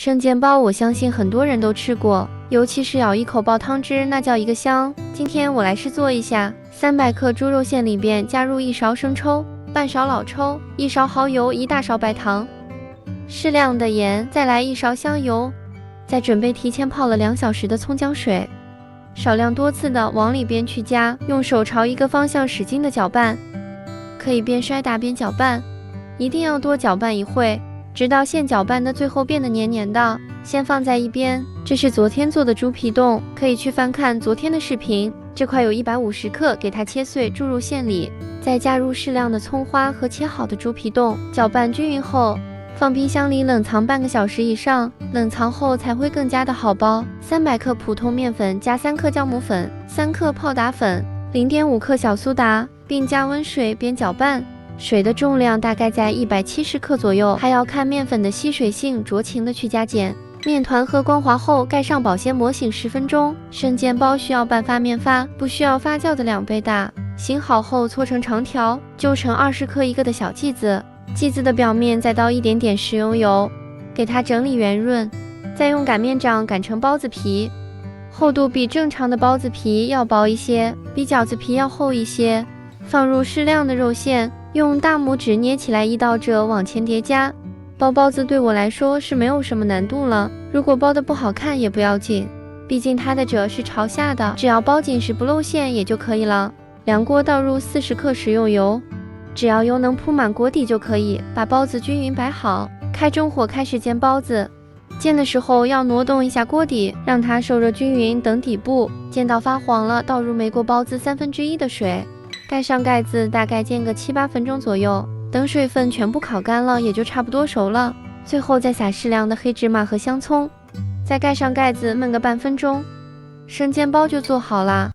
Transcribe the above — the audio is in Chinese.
生煎包我相信很多人都吃过，尤其是咬一口爆汤汁，那叫一个香。今天我来试做一下，300克猪肉馅里边加入1勺生抽、半勺老抽、1勺蚝油、1大勺白糖，适量的盐，再来1勺香油，再准备提前泡了2小时的葱姜水，少量多次的往里边去加，用手朝一个方向使劲的搅拌，可以边摔打边搅拌，一定要多搅拌一会，直到馅搅拌的最后变得黏黏的，先放在一边。这是昨天做的猪皮冻，可以去翻看昨天的视频。这块有150克，给它切碎注入馅里，再加入适量的葱花和切好的猪皮冻，搅拌均匀后，放冰箱里冷藏半个小时以上，冷藏后才会更加的好包。300克普通面粉加3克酵母粉、3克泡打粉、0.5克小苏打，并加温水边搅拌。水的重量大概在170克左右，还要看面粉的吸水性，酌情的去加减。面团和光滑后，盖上保鲜膜醒10分钟。生煎包需要半发面发，不需要发酵的2倍大。醒好后搓成长条，揪成20克一个的小剂子。剂子的表面再倒一点点食用油，给它整理圆润。再用擀面杖擀成包子皮，厚度比正常的包子皮要薄一些，比饺子皮要厚一些。放入适量的肉馅，用大拇指捏起来一道褶往前叠加。包包子对我来说是没有什么难度了，如果包的不好看也不要紧，毕竟它的褶是朝下的，只要包紧实不露馅也就可以了。凉锅倒入40克食用油，只要油能铺满锅底就可以，把包子均匀摆好，开中火开始煎包子。煎的时候要挪动一下锅底，让它受热均匀，等底部煎到发黄了，倒入没过包子1/3的水，盖上盖子，大概煎个7、8分钟左右，等水分全部烤干了，也就差不多熟了。最后再撒适量的黑芝麻和香葱，再盖上盖子焖个半分钟，生煎包就做好啦。